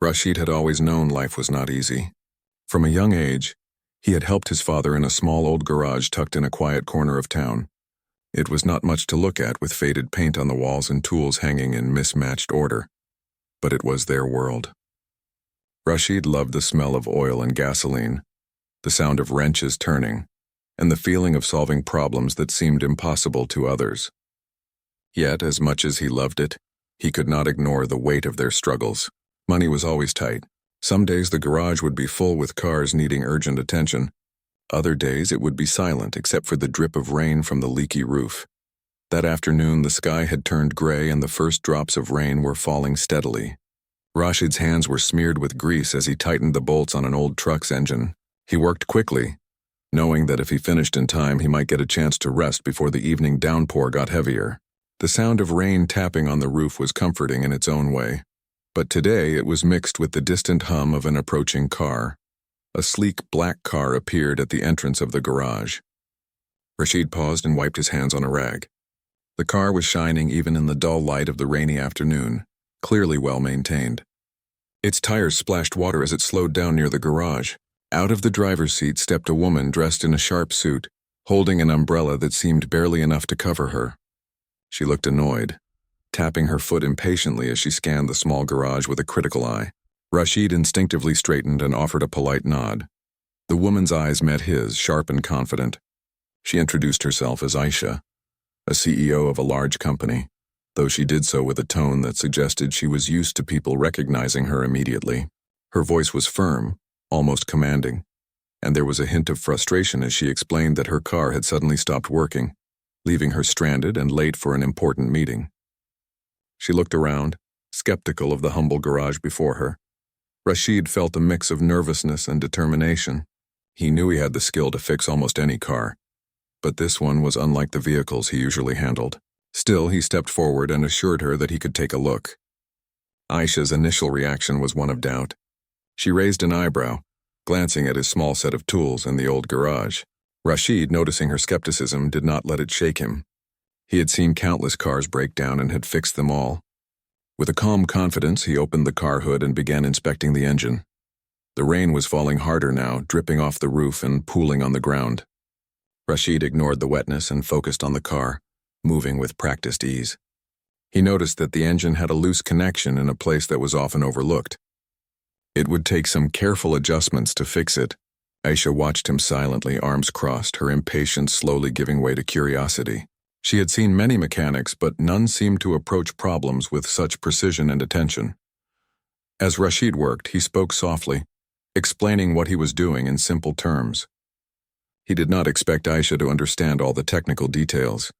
Rashid had always known life was not easy. From a young age, he had helped his father in a small old garage tucked in a quiet corner of town. It was not much to look at, with faded paint on the walls and tools hanging in mismatched order. But it was their world. Rashid loved the smell of oil and gasoline, the sound of wrenches turning, and the feeling of solving problems that seemed impossible to others. Yet, as much as he loved it, he could not ignore the weight of their struggles. Money was always tight. Some days the garage would be full with cars needing urgent attention. Other days it would be silent except for the drip of rain from the leaky roof. That afternoon the sky had turned gray and the first drops of rain were falling steadily. Rashid's hands were smeared with grease as he tightened the bolts on an old truck's engine. He worked quickly, knowing that if he finished in time he might get a chance to rest before the evening downpour got heavier. The sound of rain tapping on the roof was comforting in its own way. But today it was mixed with the distant hum of an approaching car. A sleek black car appeared at the entrance of the garage. Rashid paused and wiped his hands on a rag. The car was shining even in the dull light of the rainy afternoon, clearly well maintained. Its tires splashed water as it slowed down near the garage. Out of the driver's seat stepped a woman dressed in a sharp suit, holding an umbrella that seemed barely enough to cover her. She looked annoyed, tapping her foot impatiently as she scanned the small garage with a critical eye. Rashid instinctively straightened and offered a polite nod. The woman's eyes met his, sharp and confident. She introduced herself as Aisha, a CEO of a large company, though she did so with a tone that suggested she was used to people recognizing her immediately. Her voice was firm, almost commanding, and there was a hint of frustration as she explained that her car had suddenly stopped working, leaving her stranded and late for an important meeting. She looked around, skeptical of the humble garage before her. Rashid felt a mix of nervousness and determination. He knew he had the skill to fix almost any car, but this one was unlike the vehicles he usually handled. Still, he stepped forward and assured her that he could take a look. Aisha's initial reaction was one of doubt. She raised an eyebrow, glancing at his small set of tools in the old garage. Rashid, noticing her skepticism, did not let it shake him. He had seen countless cars break down and had fixed them all. With a calm confidence, he opened the car hood and began inspecting the engine. The rain was falling harder now, dripping off the roof and pooling on the ground. Rashid ignored the wetness and focused on the car, moving with practiced ease. He noticed that the engine had a loose connection in a place that was often overlooked. It would take some careful adjustments to fix it. Aisha watched him silently, arms crossed, her impatience slowly giving way to curiosity. She had seen many mechanics, but none seemed to approach problems with such precision and attention. As Rashid worked, he spoke softly, explaining what he was doing in simple terms. He did not expect Aisha to understand all the technical details,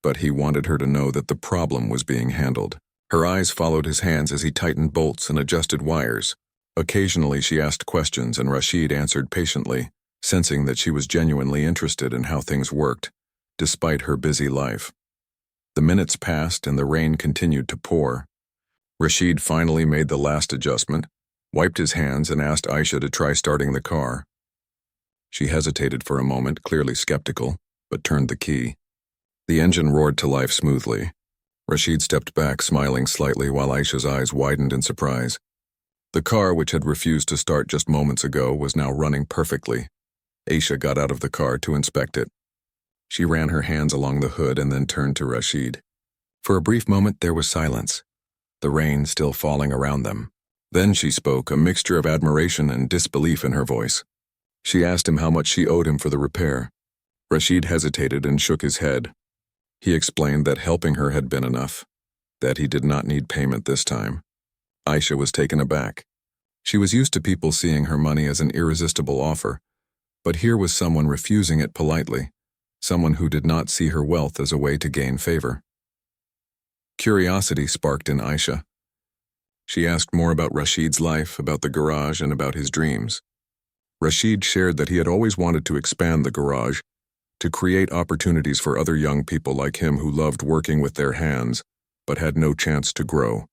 but he wanted her to know that the problem was being handled. Her eyes followed his hands as he tightened bolts and adjusted wires. Occasionally she asked questions and Rashid answered patiently, sensing that she was genuinely interested in how things worked, despite her busy life. The minutes passed and the rain continued to pour. Rashid finally made the last adjustment, wiped his hands and asked Aisha to try starting the car. She hesitated for a moment, clearly skeptical, but turned the key. The engine roared to life smoothly. Rashid stepped back, smiling slightly while Aisha's eyes widened in surprise. The car, which had refused to start just moments ago, was now running perfectly. Aisha got out of the car to inspect it. She ran her hands along the hood and then turned to Rashid. For a brief moment there was silence, the rain still falling around them. Then she spoke, a mixture of admiration and disbelief in her voice. She asked him how much she owed him for the repair. Rashid hesitated and shook his head. He explained that helping her had been enough, that he did not need payment this time. Aisha was taken aback. She was used to people seeing her money as an irresistible offer, but here was someone refusing it politely, someone who did not see her wealth as a way to gain favor. Curiosity sparked in Aisha. She asked more about Rashid's life, about the garage, and about his dreams. Rashid shared that he had always wanted to expand the garage, to create opportunities for other young people like him who loved working with their hands, but had no chance to grow.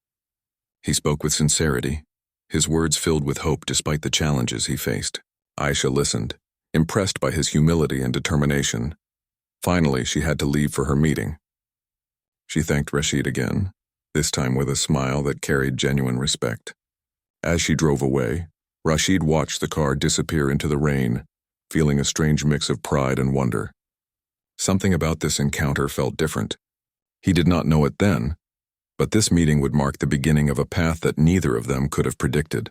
He spoke with sincerity, his words filled with hope despite the challenges he faced. Aisha listened, impressed by his humility and determination. Finally, she had to leave for her meeting. She thanked Rashid again, this time with a smile that carried genuine respect. As she drove away, Rashid watched the car disappear into the rain, feeling a strange mix of pride and wonder. Something about this encounter felt different. He did not know it then, but this meeting would mark the beginning of a path that neither of them could have predicted.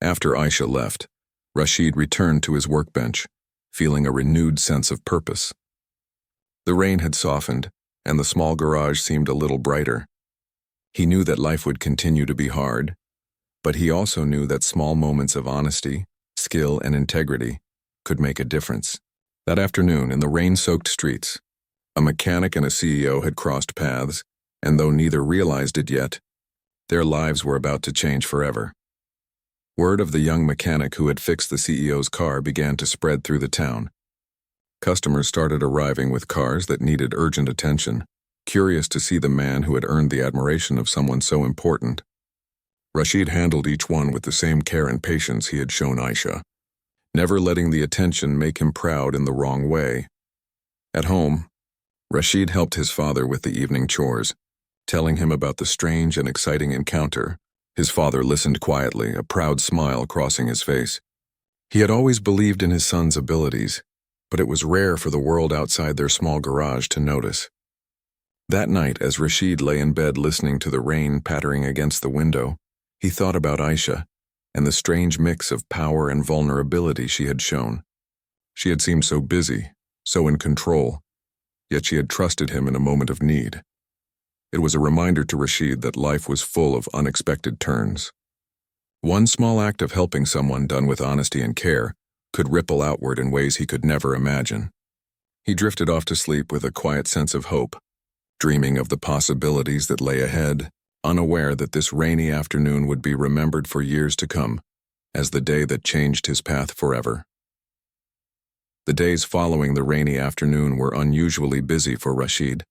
After Aisha left, Rashid returned to his workbench, feeling a renewed sense of purpose. The rain had softened, and the small garage seemed a little brighter. He knew that life would continue to be hard, but he also knew that small moments of honesty, skill, and integrity could make a difference. That afternoon, in the rain-soaked streets, a mechanic and a CEO had crossed paths, and though neither realized it yet, their lives were about to change forever. Word of the young mechanic who had fixed the CEO's car began to spread through the town. Customers started arriving with cars that needed urgent attention, curious to see the man who had earned the admiration of someone so important. Rashid handled each one with the same care and patience he had shown Aisha, never letting the attention make him proud in the wrong way. At home, Rashid helped his father with the evening chores, telling him about the strange and exciting encounter. His father listened quietly, a proud smile crossing his face. He had always believed in his son's abilities, but it was rare for the world outside their small garage to notice. That night, as Rashid lay in bed listening to the rain pattering against the window, he thought about Aisha and the strange mix of power and vulnerability she had shown. She had seemed so busy, so in control, yet she had trusted him in a moment of need. It was a reminder to Rashid that life was full of unexpected turns. One small act of helping someone done with honesty and care could ripple outward in ways he could never imagine. He drifted off to sleep with a quiet sense of hope, dreaming of the possibilities that lay ahead, unaware that this rainy afternoon would be remembered for years to come as the day that changed his path forever. The days following the rainy afternoon were unusually busy for Rashid.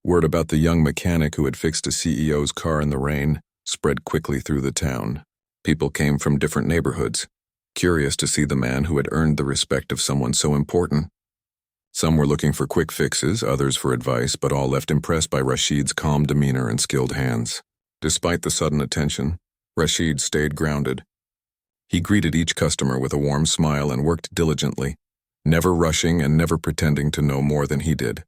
Word about the young mechanic who had fixed a CEO's car in the rain spread quickly through the town. People came from different neighborhoods, curious to see the man who had earned the respect of someone so important. Some were looking for quick fixes, others for advice, but all left impressed by Rashid's calm demeanor and skilled hands. Despite the sudden attention, Rashid stayed grounded. He greeted each customer with a warm smile and worked diligently, never rushing and never pretending to know more than he did.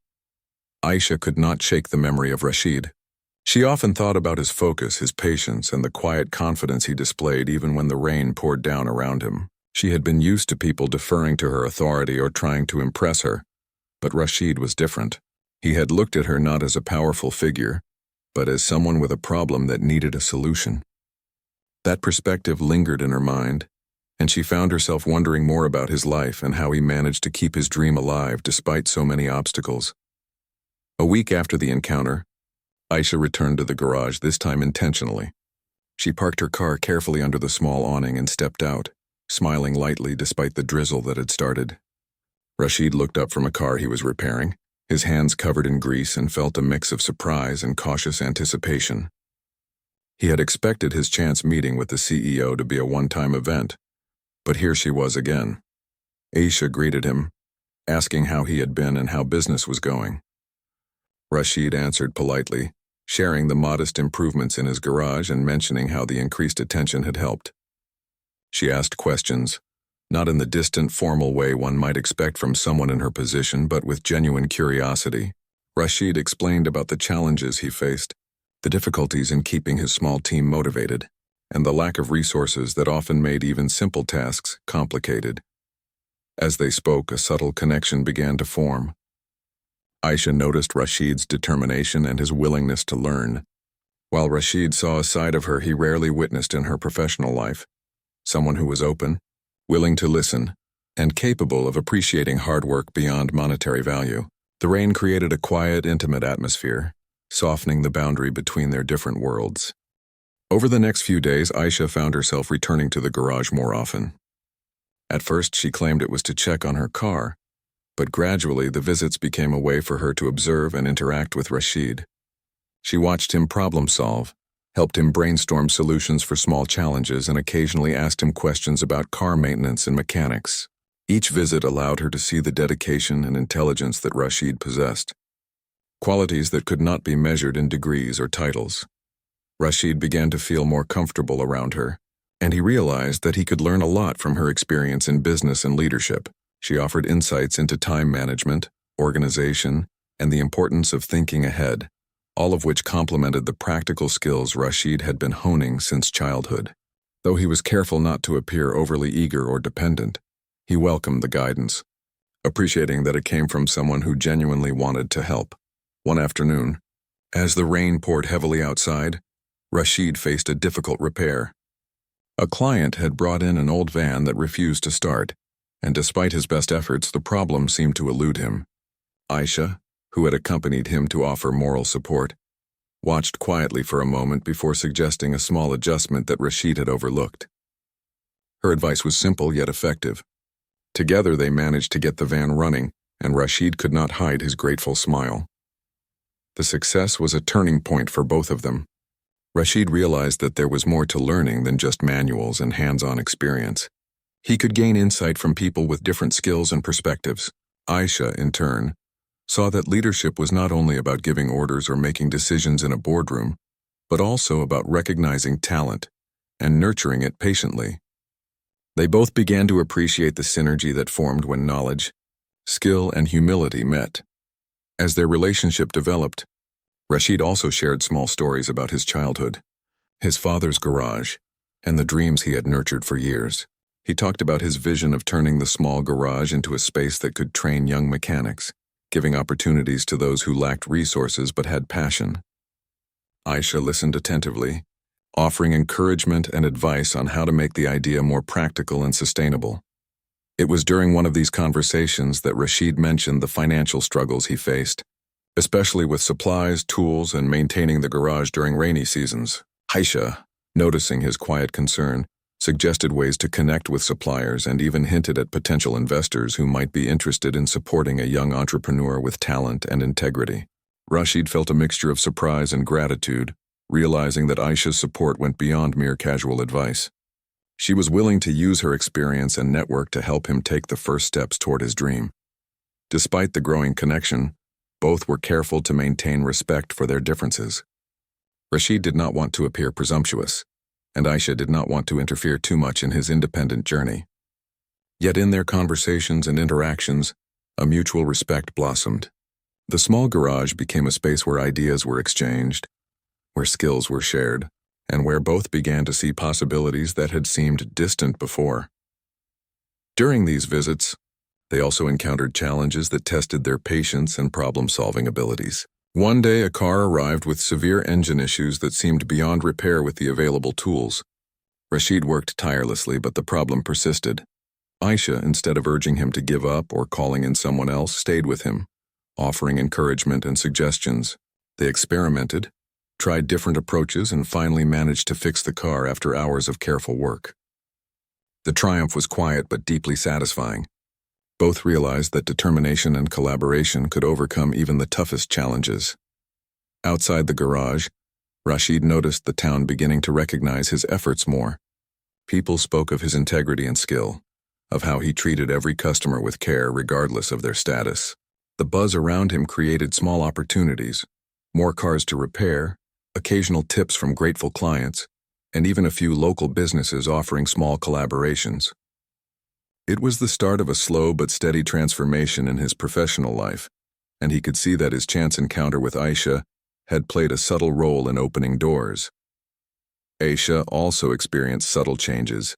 Aisha could not shake the memory of Rashid. She often thought about his focus, his patience, and the quiet confidence he displayed even when the rain poured down around him. She had been used to people deferring to her authority or trying to impress her, but Rashid was different. He had looked at her not as a powerful figure, but as someone with a problem that needed a solution. That perspective lingered in her mind, and she found herself wondering more about his life and how he managed to keep his dream alive despite so many obstacles. A week after the encounter, Aisha returned to the garage, this time intentionally. She parked her car carefully under the small awning and stepped out, smiling lightly despite the drizzle that had started. Rashid looked up from a car he was repairing, his hands covered in grease, and felt a mix of surprise and cautious anticipation. He had expected his chance meeting with the CEO to be a one-time event, but here she was again. Aisha greeted him, asking how he had been and how business was going. Rashid answered politely, sharing the modest improvements in his garage and mentioning how the increased attention had helped. She asked questions, not in the distant, formal way one might expect from someone in her position, but with genuine curiosity. Rashid explained about the challenges he faced, the difficulties in keeping his small team motivated, and the lack of resources that often made even simple tasks complicated. As they spoke, a subtle connection began to form. Aisha noticed Rashid's determination and his willingness to learn. While Rashid saw a side of her he rarely witnessed in her professional life, someone who was open, willing to listen, and capable of appreciating hard work beyond monetary value. The rain created a quiet, intimate atmosphere, softening the boundary between their different worlds. Over the next few days, Aisha found herself returning to the garage more often. At first, she claimed it was to check on her car, but gradually the visits became a way for her to observe and interact with Rashid. She watched him problem solve, helped him brainstorm solutions for small challenges, and occasionally asked him questions about car maintenance and mechanics. Each visit allowed her to see the dedication and intelligence that Rashid possessed, qualities that could not be measured in degrees or titles. Rashid began to feel more comfortable around her, and he realized that he could learn a lot from her experience in business and leadership. She offered insights into time management, organization, and the importance of thinking ahead, all of which complemented the practical skills Rashid had been honing since childhood. Though he was careful not to appear overly eager or dependent, he welcomed the guidance, appreciating that it came from someone who genuinely wanted to help. One afternoon, as the rain poured heavily outside, Rashid faced a difficult repair. A client had brought in an old van that refused to start, and despite his best efforts, the problem seemed to elude him. Aisha, who had accompanied him to offer moral support, watched quietly for a moment before suggesting a small adjustment that Rashid had overlooked. Her advice was simple yet effective. Together they managed to get the van running, and Rashid could not hide his grateful smile. The success was a turning point for both of them. Rashid realized that there was more to learning than just manuals and hands-on experience. He could gain insight from people with different skills and perspectives. Aisha, in turn, saw that leadership was not only about giving orders or making decisions in a boardroom, but also about recognizing talent and nurturing it patiently. They both began to appreciate the synergy that formed when knowledge, skill, and humility met. As their relationship developed, Rashid also shared small stories about his childhood, his father's garage, and the dreams he had nurtured for years. He talked about his vision of turning the small garage into a space that could train young mechanics, giving opportunities to those who lacked resources but had passion. Aisha listened attentively, offering encouragement and advice on how to make the idea more practical and sustainable. It was during one of these conversations that Rashid mentioned the financial struggles he faced, especially with supplies, tools, and maintaining the garage during rainy seasons. Aisha, noticing his quiet concern, suggested ways to connect with suppliers and even hinted at potential investors who might be interested in supporting a young entrepreneur with talent and integrity. Rashid felt a mixture of surprise and gratitude, realizing that Aisha's support went beyond mere casual advice. She was willing to use her experience and network to help him take the first steps toward his dream. Despite the growing connection, both were careful to maintain respect for their differences. Rashid did not want to appear presumptuous, and Aisha did not want to interfere too much in his independent journey. Yet in their conversations and interactions, a mutual respect blossomed. The small garage became a space where ideas were exchanged, where skills were shared, and where both began to see possibilities that had seemed distant before. During these visits, they also encountered challenges that tested their patience and problem-solving abilities. One day, a car arrived with severe engine issues that seemed beyond repair with the available tools. Rashid worked tirelessly, but the problem persisted. Aisha, instead of urging him to give up or calling in someone else, stayed with him, offering encouragement and suggestions. They experimented, tried different approaches, and finally managed to fix the car after hours of careful work. The triumph was quiet but deeply satisfying. Both realized that determination and collaboration could overcome even the toughest challenges. Outside the garage, Rashid noticed the town beginning to recognize his efforts more. People spoke of his integrity and skill, of how he treated every customer with care regardless of their status. The buzz around him created small opportunities, more cars to repair, occasional tips from grateful clients, and even a few local businesses offering small collaborations. It was the start of a slow but steady transformation in his professional life, and he could see that his chance encounter with Aisha had played a subtle role in opening doors. Aisha also experienced subtle changes.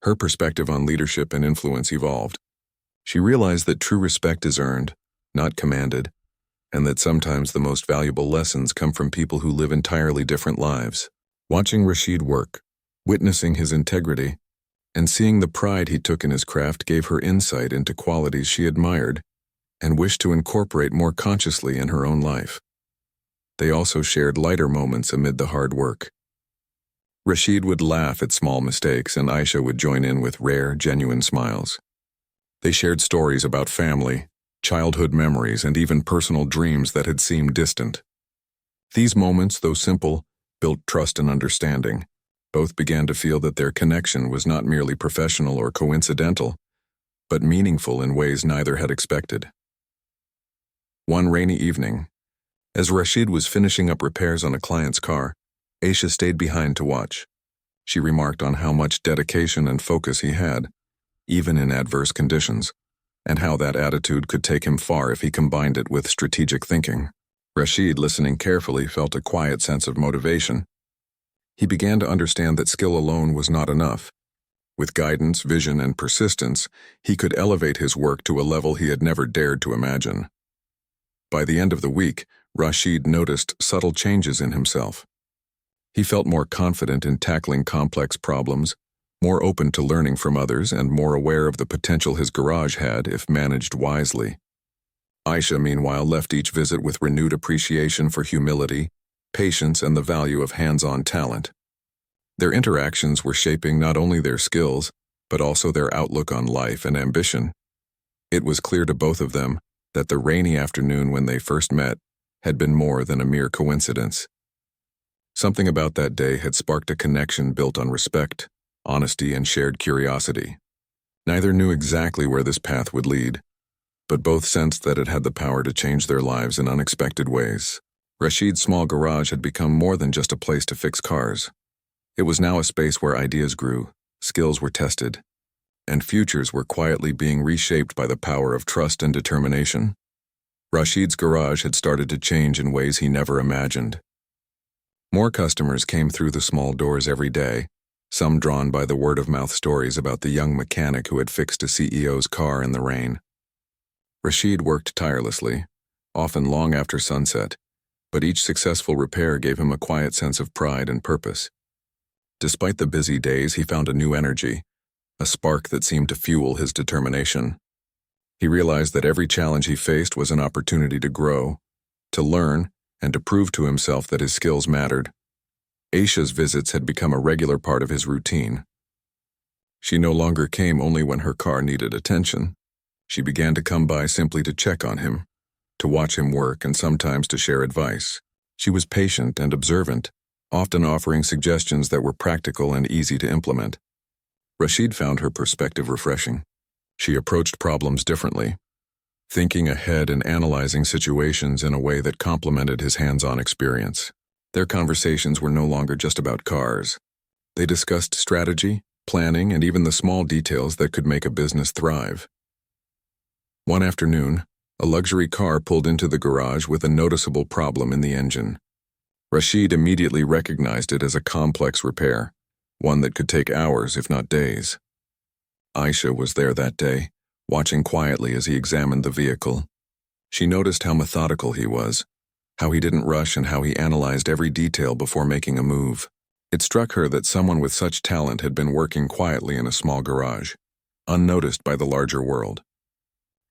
Her perspective on leadership and influence evolved. She realized that true respect is earned, not commanded, and that sometimes the most valuable lessons come from people who live entirely different lives. Watching Rashid work, witnessing his integrity, and seeing the pride he took in his craft gave her insight into qualities she admired and wished to incorporate more consciously in her own life. They also shared lighter moments amid the hard work. Rashid would laugh at small mistakes, and Aisha would join in with rare, genuine smiles. They shared stories about family, childhood memories, and even personal dreams that had seemed distant. These moments, though simple, built trust and understanding. Both began to feel that their connection was not merely professional or coincidental, but meaningful in ways neither had expected. One rainy evening, as Rashid was finishing up repairs on a client's car, Aisha stayed behind to watch. She remarked on how much dedication and focus he had, even in adverse conditions, and how that attitude could take him far if he combined it with strategic thinking. Rashid, listening carefully, felt a quiet sense of motivation. He began to understand that skill alone was not enough. With guidance, vision, and persistence, he could elevate his work to a level he had never dared to imagine. By the end of the week, Rashid noticed subtle changes in himself. He felt more confident in tackling complex problems, more open to learning from others, and more aware of the potential his garage had if managed wisely. Aisha, meanwhile, left each visit with renewed appreciation for humility, patience, and the value of hands-on talent. Their interactions were shaping not only their skills, but also their outlook on life and ambition. It was clear to both of them that the rainy afternoon when they first met had been more than a mere coincidence. Something about that day had sparked a connection built on respect, honesty, and shared curiosity. Neither knew exactly where this path would lead, but both sensed that it had the power to change their lives in unexpected ways. Rashid's small garage had become more than just a place to fix cars. It was now a space where ideas grew, skills were tested, and futures were quietly being reshaped by the power of trust and determination. Rashid's garage had started to change in ways he never imagined. More customers came through the small doors every day, some drawn by the word-of-mouth stories about the young mechanic who had fixed a CEO's car in the rain. Rashid worked tirelessly, often long after sunset, but each successful repair gave him a quiet sense of pride and purpose. Despite the busy days, he found a new energy, a spark that seemed to fuel his determination. He realized that every challenge he faced was an opportunity to grow, to learn, and to prove to himself that his skills mattered. Aisha's visits had become a regular part of his routine. She no longer came only when her car needed attention. She began to come by simply to check on him, to watch him work, and sometimes to share advice. She was patient and observant, often offering suggestions that were practical and easy to implement. Rashid found her perspective refreshing. She approached problems differently, thinking ahead and analyzing situations in a way that complemented his hands-on experience. Their conversations were no longer just about cars. They discussed strategy, planning, and even the small details that could make a business thrive. One afternoon, a luxury car pulled into the garage with a noticeable problem in the engine. Rashid immediately recognized it as a complex repair, one that could take hours, if not days. Aisha was there that day, watching quietly as he examined the vehicle. She noticed how methodical he was, how he didn't rush, and how he analyzed every detail before making a move. It struck her that someone with such talent had been working quietly in a small garage, unnoticed by the larger world.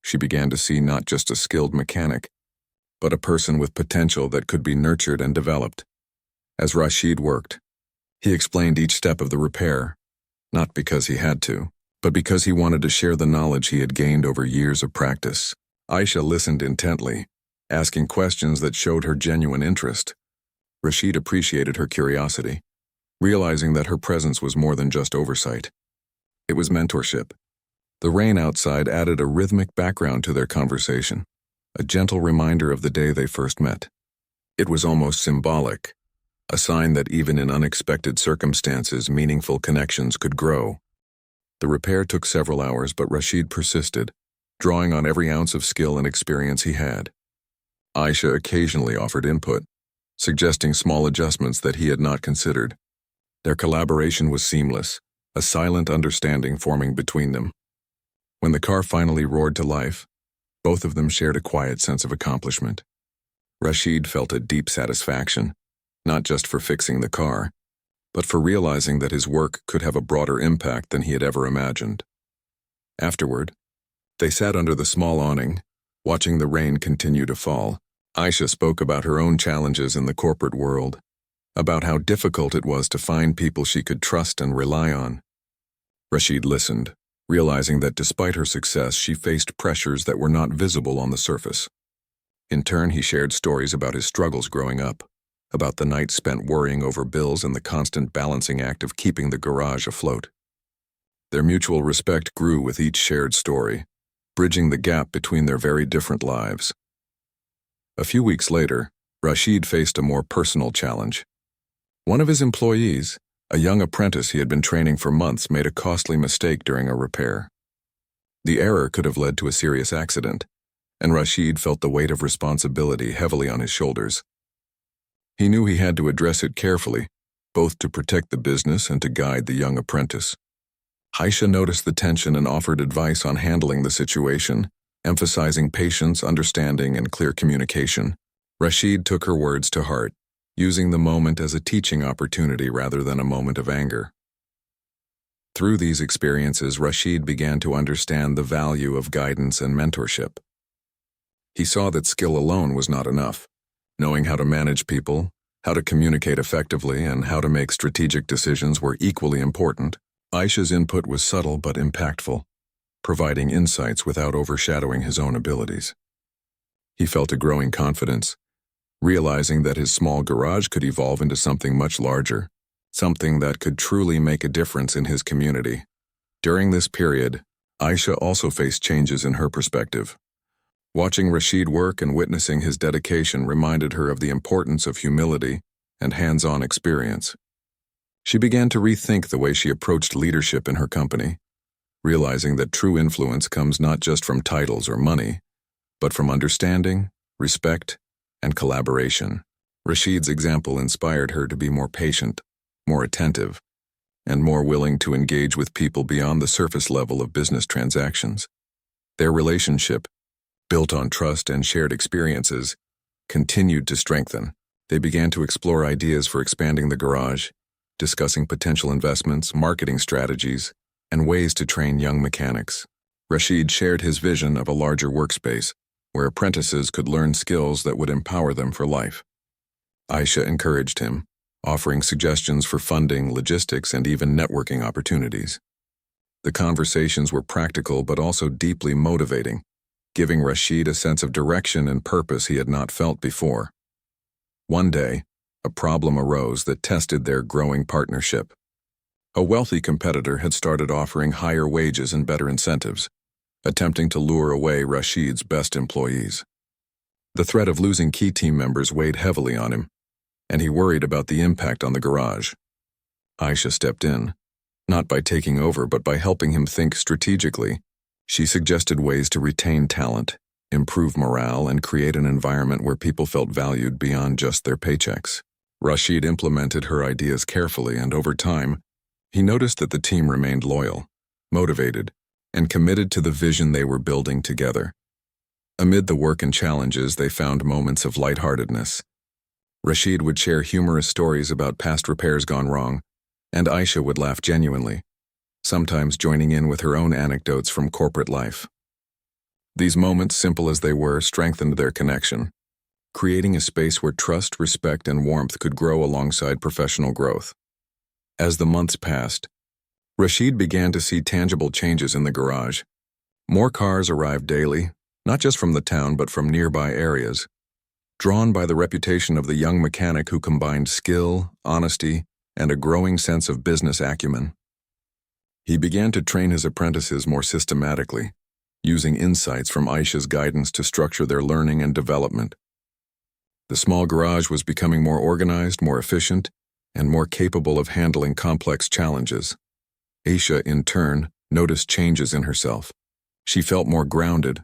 She began to see not just a skilled mechanic, but a person with potential that could be nurtured and developed. As Rashid worked, he explained each step of the repair, not because he had to, but because he wanted to share the knowledge he had gained over years of practice. Aisha listened intently, asking questions that showed her genuine interest. Rashid appreciated her curiosity, realizing that her presence was more than just oversight. It was mentorship. The rain outside added a rhythmic background to their conversation, a gentle reminder of the day they first met. It was almost symbolic, a sign that even in unexpected circumstances, meaningful connections could grow. The repair took several hours, but Rashid persisted, drawing on every ounce of skill and experience he had. Aisha occasionally offered input, suggesting small adjustments that he had not considered. Their collaboration was seamless, a silent understanding forming between them. When the car finally roared to life, both of them shared a quiet sense of accomplishment. Rashid felt a deep satisfaction, not just for fixing the car, but for realizing that his work could have a broader impact than he had ever imagined. Afterward, they sat under the small awning, watching the rain continue to fall. Aisha spoke about her own challenges in the corporate world, about how difficult it was to find people she could trust and rely on. Rashid listened, realizing that despite her success, she faced pressures that were not visible on the surface. In turn, he shared stories about his struggles growing up, about the nights spent worrying over bills and the constant balancing act of keeping the garage afloat. Their mutual respect grew with each shared story, bridging the gap between their very different lives. A few weeks later, Rashid faced a more personal challenge, One of his employees, a young apprentice he had been training for months, made a costly mistake during a repair. The error could have led to a serious accident, and Rashid felt the weight of responsibility heavily on his shoulders. He knew he had to address it carefully, both to protect the business and to guide the young apprentice. Aisha noticed the tension and offered advice on handling the situation, emphasizing patience, understanding, and clear communication. Rashid took her words to heart, using the moment as a teaching opportunity rather than a moment of anger. Through these experiences, Rashid began to understand the value of guidance and mentorship. He saw that skill alone was not enough. Knowing how to manage people, how to communicate effectively, and how to make strategic decisions were equally important. Aisha's input was subtle but impactful, providing insights without overshadowing his own abilities. He felt a growing confidence, realizing that his small garage could evolve into something much larger, something that could truly make a difference in his community. During this period, Aisha also faced changes in her perspective. Watching Rashid work and witnessing his dedication reminded her of the importance of humility and hands-on experience. She began to rethink the way she approached leadership in her company, realizing that true influence comes not just from titles or money, but from understanding, respect, and collaboration. Rashid's example inspired her to be more patient, more attentive, and more willing to engage with people beyond the surface level of business transactions. Their relationship, built on trust and shared experiences, continued to strengthen. They began to explore ideas for expanding the garage, discussing potential investments, marketing strategies, and ways to train young mechanics. Rashid shared his vision of a larger workspace, where apprentices could learn skills that would empower them for life. Aisha encouraged him, offering suggestions for funding, logistics, and even networking opportunities. The conversations were practical but also deeply motivating, giving Rashid a sense of direction and purpose he had not felt before. One day, a problem arose that tested their growing partnership. A wealthy competitor had started offering higher wages and better incentives, attempting to lure away Rashid's best employees. The threat of losing key team members weighed heavily on him, and he worried about the impact on the garage. Aisha stepped in, not by taking over but by helping him think strategically. She suggested ways to retain talent, improve morale, and create an environment where people felt valued beyond just their paychecks. Rashid implemented her ideas carefully, and over time, he noticed that the team remained loyal, motivated, and committed to the vision they were building together. Amid the work and challenges, they found moments of lightheartedness. Rashid would share humorous stories about past repairs gone wrong, and Aisha would laugh genuinely, sometimes joining in with her own anecdotes from corporate life. These moments, simple as they were, strengthened their connection, creating a space where trust, respect, and warmth could grow alongside professional growth. As the months passed, Rashid began to see tangible changes in the garage. More cars arrived daily, not just from the town but from nearby areas, drawn by the reputation of the young mechanic who combined skill, honesty, and a growing sense of business acumen. He began to train his apprentices more systematically, using insights from Aisha's guidance to structure their learning and development. The small garage was becoming more organized, more efficient, and more capable of handling complex challenges. Aisha, in turn, noticed changes in herself. She felt more grounded,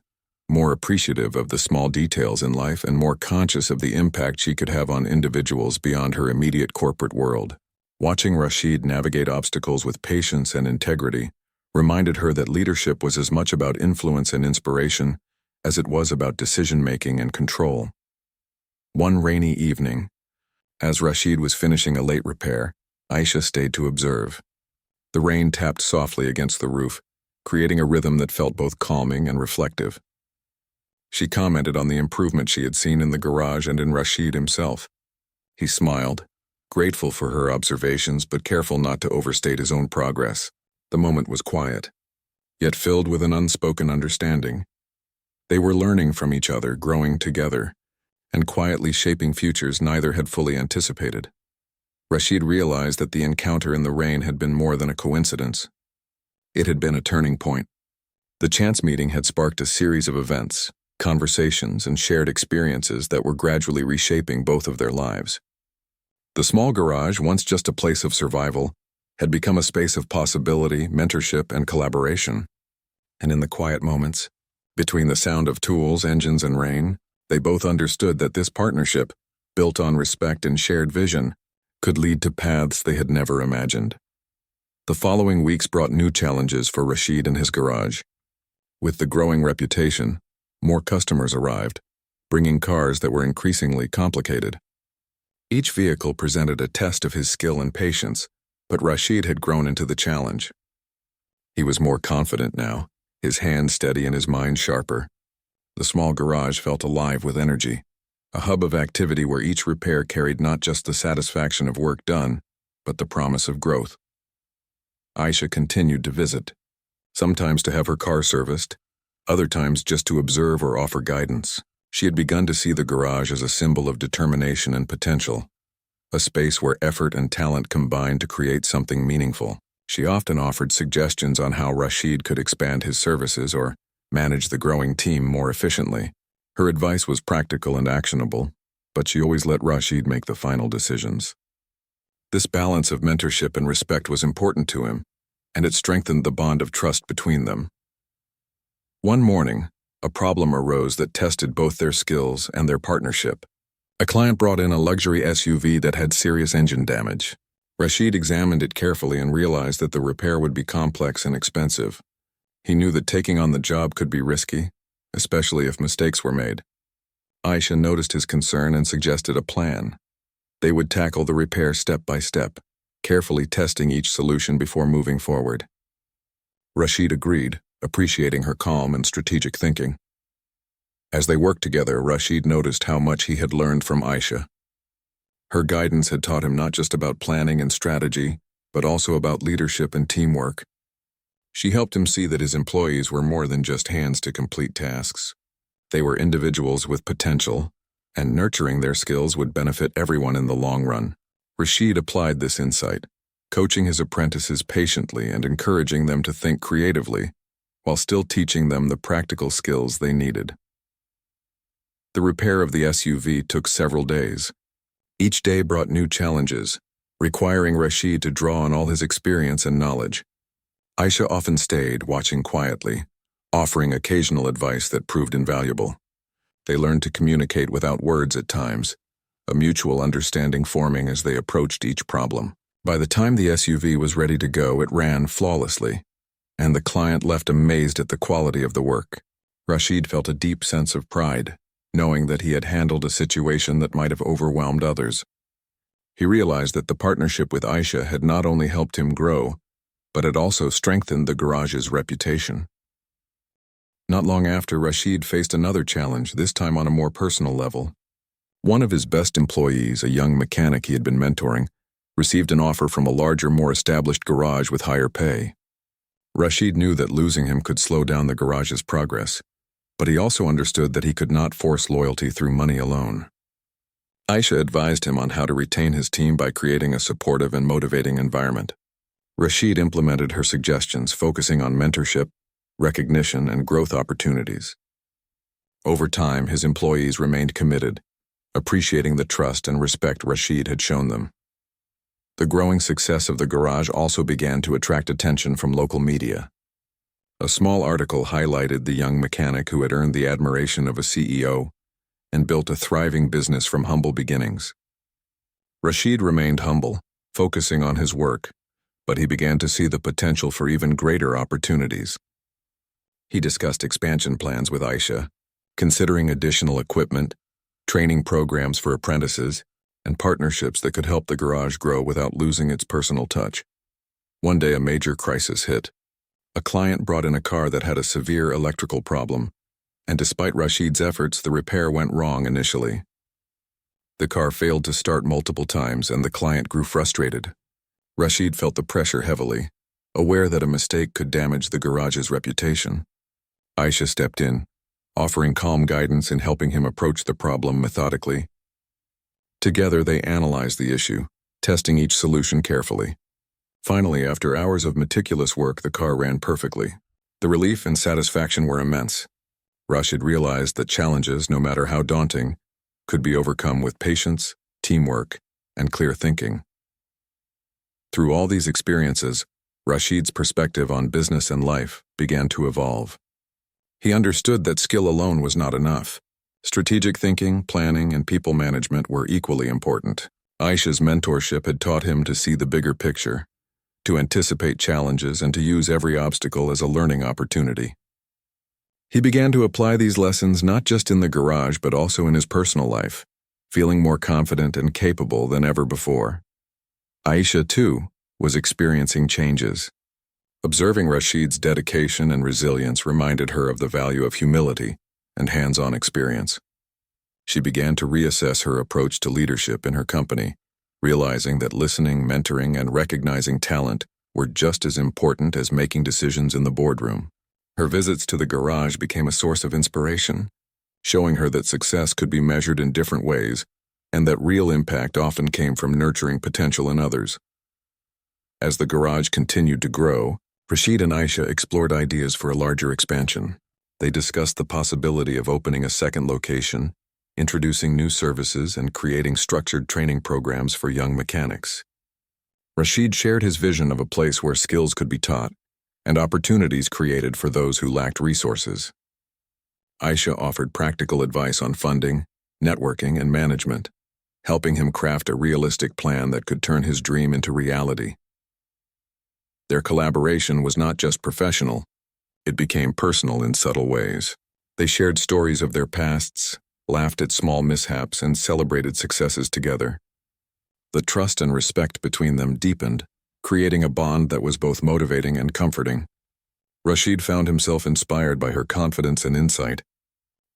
more appreciative of the small details in life, and more conscious of the impact she could have on individuals beyond her immediate corporate world. Watching Rashid navigate obstacles with patience and integrity reminded her that leadership was as much about influence and inspiration as it was about decision-making and control. One rainy evening, as Rashid was finishing a late repair, Aisha stayed to observe. The rain tapped softly against the roof, creating a rhythm that felt both calming and reflective. She commented on the improvement she had seen in the garage and in Rashid himself. He smiled, grateful for her observations but careful not to overstate his own progress. The moment was quiet, yet filled with an unspoken understanding. They were learning from each other, growing together, and quietly shaping futures neither had fully anticipated. Rashid realized that the encounter in the rain had been more than a coincidence. It had been a turning point. The chance meeting had sparked a series of events, conversations, and shared experiences that were gradually reshaping both of their lives. The small garage, once just a place of survival, had become a space of possibility, mentorship, and collaboration. And in the quiet moments, between the sound of tools, engines, and rain, they both understood that this partnership, built on respect and shared vision, could lead to paths they had never imagined. The following weeks brought new challenges for Rashid and his garage. With the growing reputation, more customers arrived, bringing cars that were increasingly complicated. Each vehicle presented a test of his skill and patience, but Rashid had grown into the challenge. He was more confident now, his hands steady and his mind sharper. The small garage felt alive with energy, a hub of activity where each repair carried not just the satisfaction of work done, but the promise of growth. Aisha continued to visit, sometimes to have her car serviced, other times just to observe or offer guidance. She had begun to see the garage as a symbol of determination and potential, a space where effort and talent combined to create something meaningful. She often offered suggestions on how Rashid could expand his services or manage the growing team more efficiently. Her advice was practical and actionable, but she always let Rashid make the final decisions. This balance of mentorship and respect was important to him, and it strengthened the bond of trust between them. One morning, a problem arose that tested both their skills and their partnership. A client brought in a luxury SUV that had serious engine damage. Rashid examined it carefully and realized that the repair would be complex and expensive. He knew that taking on the job could be risky, especially if mistakes were made. Aisha noticed his concern and suggested a plan. They would tackle the repair step by step, carefully testing each solution before moving forward. Rashid agreed, appreciating her calm and strategic thinking. As they worked together, Rashid noticed how much he had learned from Aisha. Her guidance had taught him not just about planning and strategy, but also about leadership and teamwork. She helped him see that his employees were more than just hands to complete tasks. They were individuals with potential, and nurturing their skills would benefit everyone in the long run. Rashid applied this insight, coaching his apprentices patiently and encouraging them to think creatively, while still teaching them the practical skills they needed. The repair of the SUV took several days. Each day brought new challenges, requiring Rashid to draw on all his experience and knowledge. Aisha often stayed, watching quietly, offering occasional advice that proved invaluable. They learned to communicate without words at times, a mutual understanding forming as they approached each problem. By the time the SUV was ready to go, it ran flawlessly, and the client left amazed at the quality of the work. Rashid felt a deep sense of pride, knowing that he had handled a situation that might have overwhelmed others. He realized that the partnership with Aisha had not only helped him grow, but had also strengthened the garage's reputation. Not long after, Rashid faced another challenge, this time on a more personal level. One of his best employees, a young mechanic he had been mentoring, received an offer from a larger, more established garage with higher pay. Rashid knew that losing him could slow down the garage's progress, but he also understood that he could not force loyalty through money alone. Aisha advised him on how to retain his team by creating a supportive and motivating environment. Rashid implemented her suggestions, focusing on mentorship, recognition, and growth opportunities. Over time, his employees remained committed, appreciating the trust and respect Rashid had shown them. The growing success of the garage also began to attract attention from local media. A small article highlighted the young mechanic who had earned the admiration of a CEO and built a thriving business from humble beginnings. Rashid remained humble, focusing on his work, but he began to see the potential for even greater opportunities. He discussed expansion plans with Aisha, considering additional equipment, training programs for apprentices, and partnerships that could help the garage grow without losing its personal touch. One day, a major crisis hit. A client brought in a car that had a severe electrical problem, and despite Rashid's efforts, the repair went wrong initially. The car failed to start multiple times, and the client grew frustrated. Rashid felt the pressure heavily, aware that a mistake could damage the garage's reputation. Aisha stepped in, offering calm guidance and helping him approach the problem methodically. Together, they analyzed the issue, testing each solution carefully. Finally, after hours of meticulous work, the car ran perfectly. The relief and satisfaction were immense. Rashid realized that challenges, no matter how daunting, could be overcome with patience, teamwork, and clear thinking. Through all these experiences, Rashid's perspective on business and life began to evolve. He understood that skill alone was not enough. Strategic thinking, planning, and people management were equally important. Aisha's mentorship had taught him to see the bigger picture, to anticipate challenges, and to use every obstacle as a learning opportunity. He began to apply these lessons not just in the garage but also in his personal life, feeling more confident and capable than ever before. Aisha, too, was experiencing changes. Observing Rashid's dedication and resilience reminded her of the value of humility and hands-on experience. She began to reassess her approach to leadership in her company, realizing that listening, mentoring, and recognizing talent were just as important as making decisions in the boardroom. Her visits to the garage became a source of inspiration, showing her that success could be measured in different ways and that real impact often came from nurturing potential in others. As the garage continued to grow, Rashid and Aisha explored ideas for a larger expansion. They discussed the possibility of opening a second location, introducing new services, and creating structured training programs for young mechanics. Rashid shared his vision of a place where skills could be taught and opportunities created for those who lacked resources. Aisha offered practical advice on funding, networking, and management, helping him craft a realistic plan that could turn his dream into reality. Their collaboration was not just professional, it became personal in subtle ways. They shared stories of their pasts, laughed at small mishaps, and celebrated successes together. The trust and respect between them deepened, creating a bond that was both motivating and comforting. Rashid found himself inspired by her confidence and insight,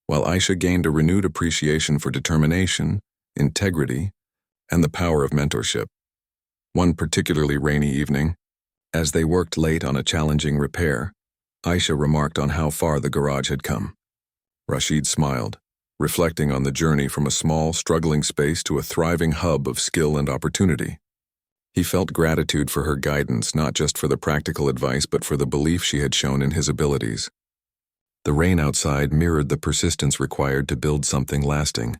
while Aisha gained a renewed appreciation for determination, integrity, and the power of mentorship. One particularly rainy evening, as they worked late on a challenging repair, Aisha remarked on how far the garage had come. Rashid smiled, reflecting on the journey from a small, struggling space to a thriving hub of skill and opportunity. He felt gratitude for her guidance, not just for the practical advice but for the belief she had shown in his abilities. The rain outside mirrored the persistence required to build something lasting.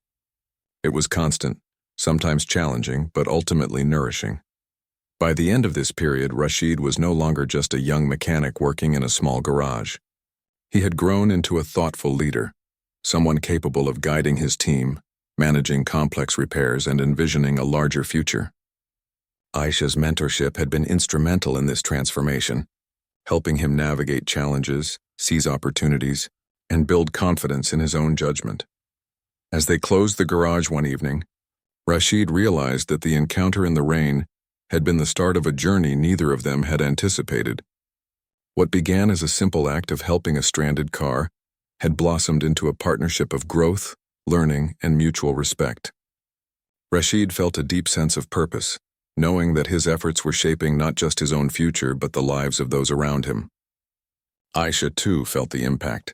It was constant, sometimes challenging, but ultimately nourishing. By the end of this period, Rashid was no longer just a young mechanic working in a small garage. He had grown into a thoughtful leader, someone capable of guiding his team, managing complex repairs, and envisioning a larger future. Aisha's mentorship had been instrumental in this transformation, helping him navigate challenges, seize opportunities, and build confidence in his own judgment. As they closed the garage one evening, Rashid realized that the encounter in the rain had been the start of a journey neither of them had anticipated. What began as a simple act of helping a stranded car had blossomed into a partnership of growth, learning, and mutual respect. Rashid felt a deep sense of purpose, knowing that his efforts were shaping not just his own future but the lives of those around him. Aisha, too, felt the impact,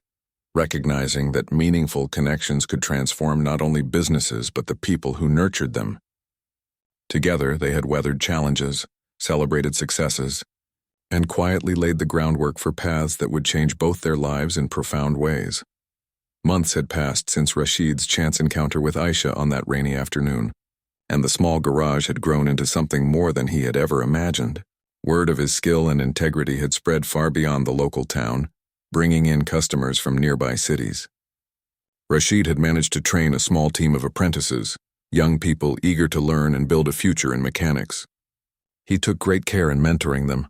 recognizing that meaningful connections could transform not only businesses but the people who nurtured them. Together, they had weathered challenges, celebrated successes, and quietly laid the groundwork for paths that would change both their lives in profound ways. Months had passed since Rashid's chance encounter with Aisha on that rainy afternoon, and the small garage had grown into something more than he had ever imagined. Word of his skill and integrity had spread far beyond the local town, bringing in customers from nearby cities. Rashid had managed to train a small team of apprentices, young people eager to learn and build a future in mechanics. He took great care in mentoring them,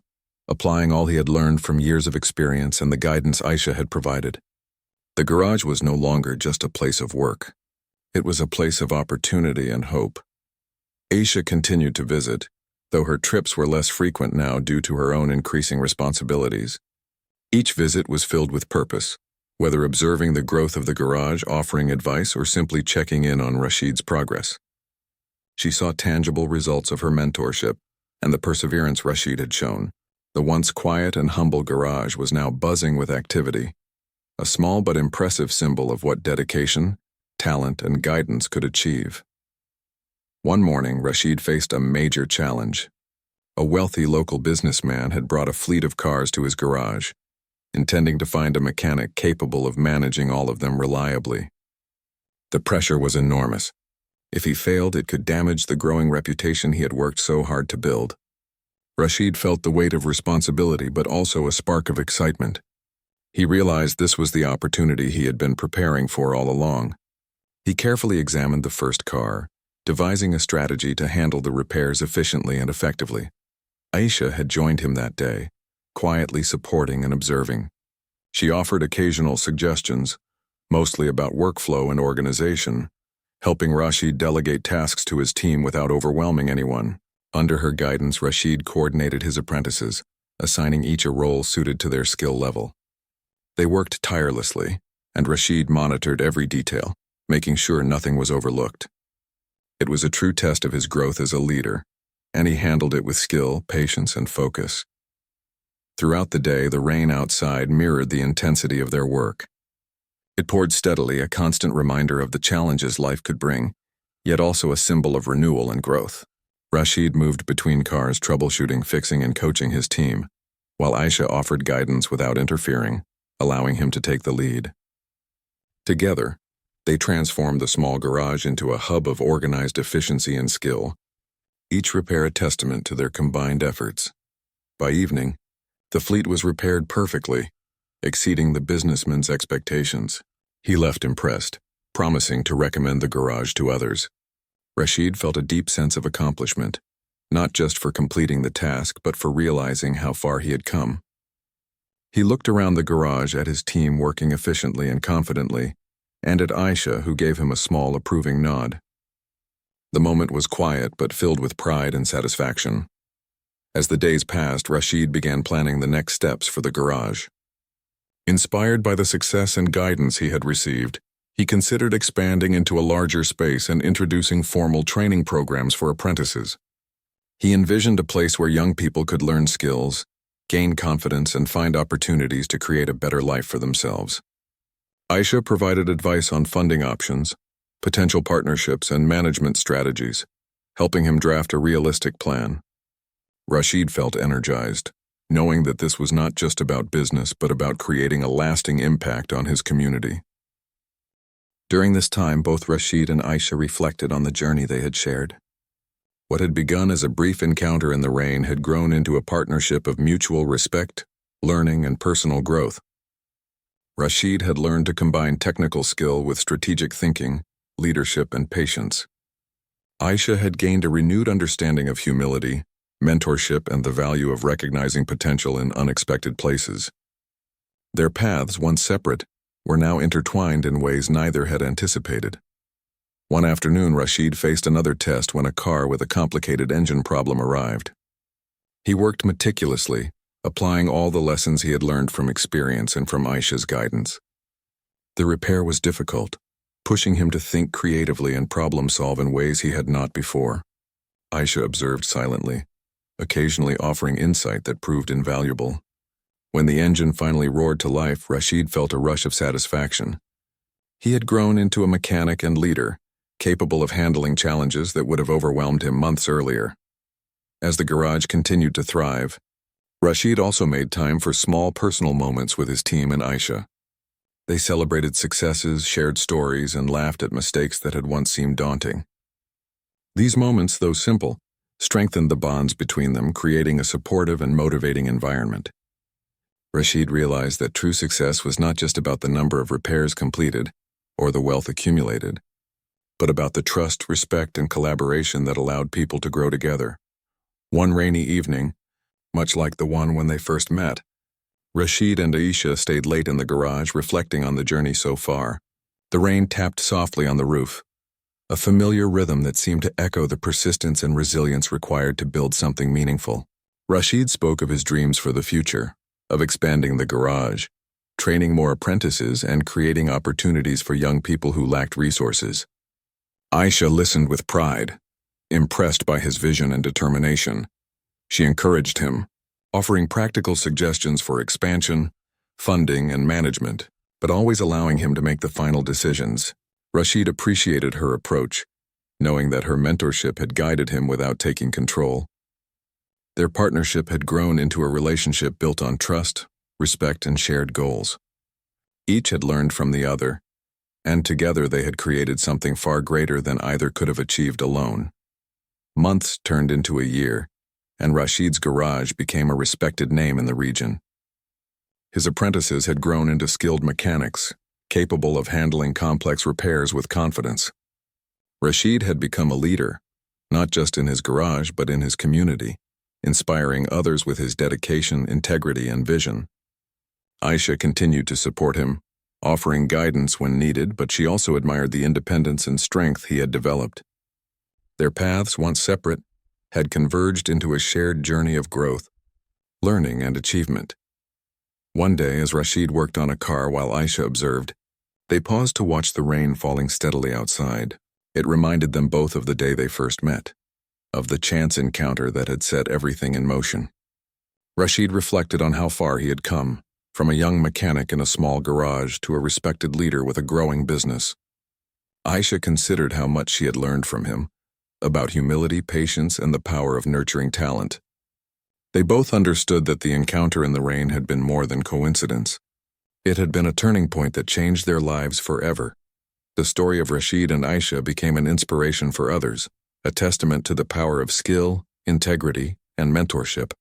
applying all he had learned from years of experience and the guidance Aisha had provided. The garage was no longer just a place of work. It was a place of opportunity and hope. Aisha continued to visit, though her trips were less frequent now due to her own increasing responsibilities. Each visit was filled with purpose, whether observing the growth of the garage, offering advice, or simply checking in on Rashid's progress. She saw tangible results of her mentorship and the perseverance Rashid had shown. The once quiet and humble garage was now buzzing with activity, a small but impressive symbol of what dedication, talent, and guidance could achieve. One morning, Rashid faced a major challenge. A wealthy local businessman had brought a fleet of cars to his garage, intending to find a mechanic capable of managing all of them reliably. The pressure was enormous. If he failed, it could damage the growing reputation he had worked so hard to build. Rashid felt the weight of responsibility, but also a spark of excitement. He realized this was the opportunity he had been preparing for all along. He carefully examined the first car, devising a strategy to handle the repairs efficiently and effectively. Aisha had joined him that day, quietly supporting and observing. She offered occasional suggestions, mostly about workflow and organization, helping Rashid delegate tasks to his team without overwhelming anyone. Under her guidance, Rashid coordinated his apprentices, assigning each a role suited to their skill level. They worked tirelessly, and Rashid monitored every detail, making sure nothing was overlooked. It was a true test of his growth as a leader, and he handled it with skill, patience, and focus. Throughout the day, the rain outside mirrored the intensity of their work. It poured steadily, a constant reminder of the challenges life could bring, yet also a symbol of renewal and growth. Rashid moved between cars, troubleshooting, fixing, and coaching his team, while Aisha offered guidance without interfering, allowing him to take the lead. Together, they transformed the small garage into a hub of organized efficiency and skill, each repair a testament to their combined efforts. By evening, the fleet was repaired perfectly, exceeding the businessman's expectations. He left impressed, promising to recommend the garage to others. Rashid felt a deep sense of accomplishment, not just for completing the task, but for realizing how far he had come. He looked around the garage at his team working efficiently and confidently, and at Aisha, who gave him a small, approving nod. The moment was quiet but filled with pride and satisfaction. As the days passed, Rashid began planning the next steps for the garage. Inspired by the success and guidance he had received, he considered expanding into a larger space and introducing formal training programs for apprentices. He envisioned a place where young people could learn skills, gain confidence, and find opportunities to create a better life for themselves. Aisha provided advice on funding options, potential partnerships, and management strategies, helping him draft a realistic plan. Rashid felt energized, knowing that this was not just about business but about creating a lasting impact on his community. During this time, both Rashid and Aisha reflected on the journey they had shared. What had begun as a brief encounter in the rain had grown into a partnership of mutual respect, learning, and personal growth. Rashid had learned to combine technical skill with strategic thinking, leadership, and patience. Aisha had gained a renewed understanding of humility, mentorship, and the value of recognizing potential in unexpected places. Their paths, once separate, were now intertwined in ways neither had anticipated. One afternoon, Rashid faced another test when a car with a complicated engine problem arrived. He worked meticulously, applying all the lessons he had learned from experience and from Aisha's guidance. The repair was difficult, pushing him to think creatively and problem-solve in ways he had not before. Aisha observed silently, occasionally offering insight that proved invaluable. When the engine finally roared to life, Rashid felt a rush of satisfaction. He had grown into a mechanic and leader, capable of handling challenges that would have overwhelmed him months earlier. As the garage continued to thrive, Rashid also made time for small personal moments with his team and Aisha. They celebrated successes, shared stories, and laughed at mistakes that had once seemed daunting. These moments, though simple, strengthened the bonds between them, creating a supportive and motivating environment. Rashid realized that true success was not just about the number of repairs completed or the wealth accumulated, but about the trust, respect, and collaboration that allowed people to grow together. One rainy evening, much like the one when they first met, Rashid and Aisha stayed late in the garage, reflecting on the journey so far. The rain tapped softly on the roof, a familiar rhythm that seemed to echo the persistence and resilience required to build something meaningful. Rashid spoke of his dreams for the future, of expanding the garage, training more apprentices, and creating opportunities for young people who lacked resources. Aisha listened with pride, impressed by his vision and determination. She encouraged him, offering practical suggestions for expansion, funding, and management, but always allowing him to make the final decisions. Rashid appreciated her approach, knowing that her mentorship had guided him without taking control. Their partnership had grown into a relationship built on trust, respect, and shared goals. Each had learned from the other, and together they had created something far greater than either could have achieved alone. Months turned into a year, and Rashid's garage became a respected name in the region. His apprentices had grown into skilled mechanics, capable of handling complex repairs with confidence. Rashid had become a leader, not just in his garage but in his community, inspiring others with his dedication, integrity, and vision. Aisha continued to support him, offering guidance when needed, but she also admired the independence and strength he had developed. Their paths, once separate, had converged into a shared journey of growth, learning, and achievement. One day, as Rashid worked on a car while Aisha observed, they paused to watch the rain falling steadily outside. It reminded them both of the day they first met, of the chance encounter that had set everything in motion. Rashid reflected on how far he had come, from a young mechanic in a small garage to a respected leader with a growing business. Aisha considered how much she had learned from him, about humility, patience, and the power of nurturing talent. They both understood that the encounter in the rain had been more than coincidence. It had been a turning point that changed their lives forever. The story of Rashid and Aisha became an inspiration for others, a testament to the power of skill, integrity, and mentorship.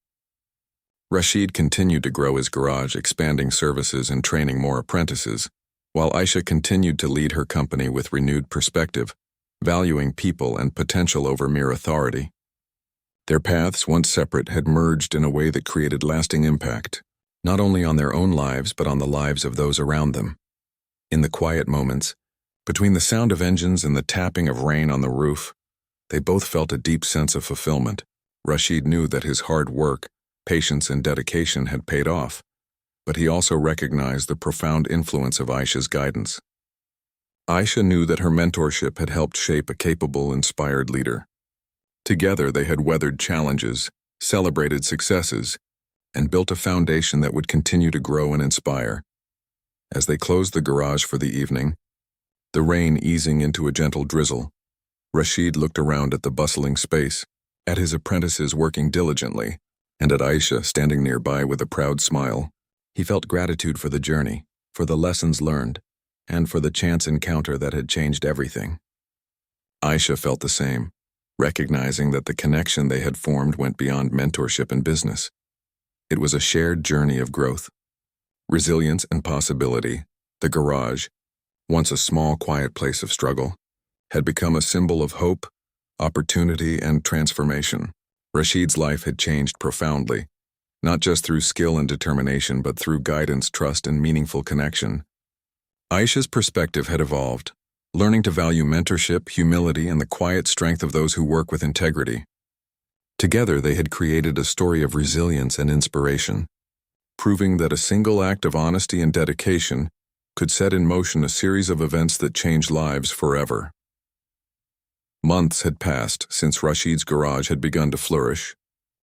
Rashid continued to grow his garage, expanding services and training more apprentices, while Aisha continued to lead her company with renewed perspective, valuing people and potential over mere authority. Their paths, once separate, had merged in a way that created lasting impact, not only on their own lives but on the lives of those around them. In the quiet moments, between the sound of engines and the tapping of rain on the roof, they both felt a deep sense of fulfillment. Rashid knew that his hard work, patience, and dedication had paid off, but he also recognized the profound influence of Aisha's guidance. Aisha knew that her mentorship had helped shape a capable, inspired leader. Together they had weathered challenges, celebrated successes, and built a foundation that would continue to grow and inspire. As they closed the garage for the evening, the rain easing into a gentle drizzle, Rashid looked around at the bustling space, at his apprentices working diligently, and at Aisha standing nearby with a proud smile. He felt gratitude for the journey, for the lessons learned, and for the chance encounter that had changed everything. Aisha felt the same, recognizing that the connection they had formed went beyond mentorship and business. It was a shared journey of growth, resilience, and possibility. The garage, once a small, quiet place of struggle, had become a symbol of hope, opportunity, and transformation. Rashid's life had changed profoundly, not just through skill and determination, but through guidance, trust, and meaningful connection. Aisha's perspective had evolved, learning to value mentorship, humility, and the quiet strength of those who work with integrity. Together, they had created a story of resilience and inspiration, proving that a single act of honesty and dedication could set in motion a series of events that changed lives forever. Months had passed since Rashid's garage had begun to flourish,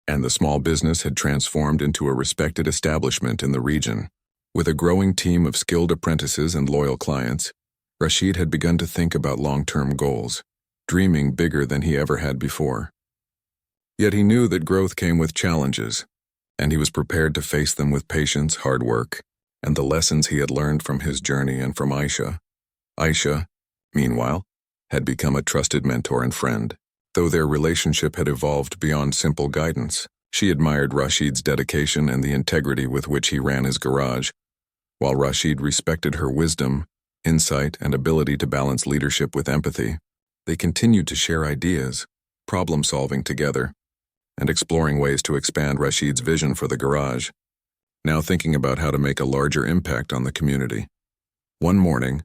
and the small business had transformed into a respected establishment in the region. With a growing team of skilled apprentices and loyal clients, Rashid had begun to think about long-term goals, dreaming bigger than he ever had before. Yet he knew that growth came with challenges, and he was prepared to face them with patience, hard work, and the lessons he had learned from his journey and from Aisha. Aisha, meanwhile, had become a trusted mentor and friend. Though their relationship had evolved beyond simple guidance, she admired Rashid's dedication and the integrity with which he ran his garage, while Rashid respected her wisdom, insight, and ability to balance leadership with empathy. They continued to share ideas, problem-solving together, and exploring ways to expand Rashid's vision for the garage, now thinking about how to make a larger impact on the community. One morning,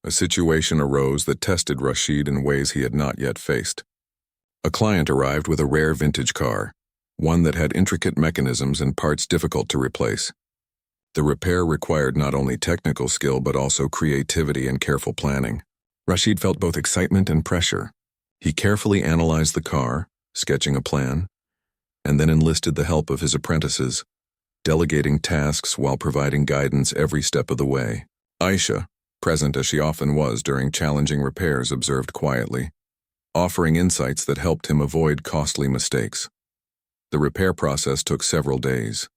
a situation arose that tested Rashid in ways he had not yet faced. A client arrived with a rare vintage car, one that had intricate mechanisms and parts difficult to replace. The repair required not only technical skill but also creativity and careful planning. Rashid felt both excitement and pressure. He carefully analyzed the car, sketching a plan, and then enlisted the help of his apprentices, delegating tasks while providing guidance every step of the way. Aisha, present as she often was during challenging repairs, observed quietly, offering insights that helped him avoid costly mistakes. The repair process took several days.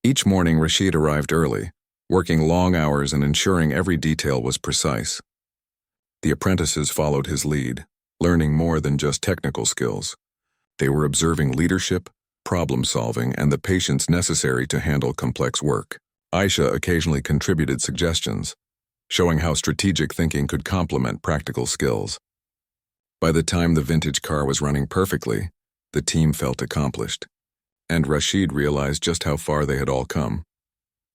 Each morning, Rashid arrived early, working long hours and ensuring every detail was precise. The apprentices followed his lead, learning more than just technical skills. They were observing leadership, problem-solving, and the patience necessary to handle complex work. Aisha occasionally contributed suggestions, showing how strategic thinking could complement practical skills. By the time the vintage car was running perfectly, the team felt accomplished, and Rashid realized just how far they had all come.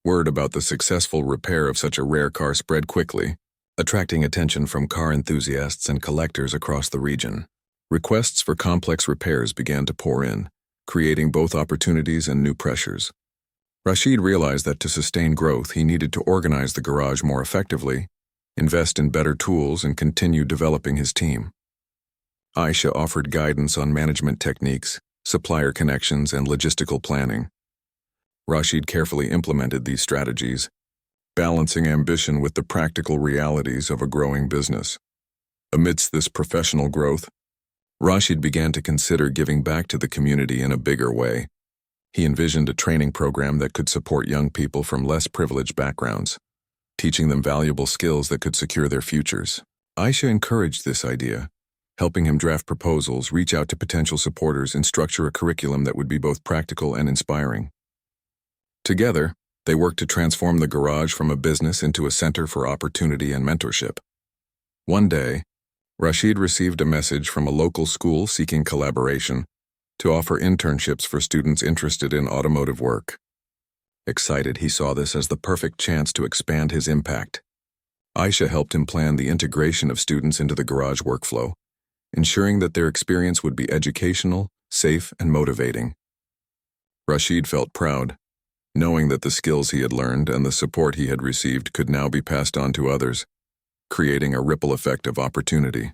Word about the successful repair of such a rare car spread quickly, attracting attention from car enthusiasts and collectors across the region. Requests for complex repairs began to pour in, creating both opportunities and new pressures. Rashid realized that to sustain growth, he needed to organize the garage more effectively, invest in better tools, and continue developing his team. Aisha offered guidance on management techniques, supplier connections, and logistical planning. Rashid carefully implemented these strategies, balancing ambition with the practical realities of a growing business. Amidst this professional growth, Rashid began to consider giving back to the community in a bigger way. He envisioned a training program that could support young people from less privileged backgrounds, teaching them valuable skills that could secure their futures. Aisha encouraged this idea, helping him draft proposals, reach out to potential supporters, and structure a curriculum that would be both practical and inspiring. Together, they worked to transform the garage from a business into a center for opportunity and mentorship. One day, Rashid received a message from a local school seeking collaboration to offer internships for students interested in automotive work. Excited, he saw this as the perfect chance to expand his impact. Aisha helped him plan the integration of students into the garage workflow, ensuring that their experience would be educational, safe, and motivating. Rashid felt proud, knowing that the skills he had learned and the support he had received could now be passed on to others, creating a ripple effect of opportunity.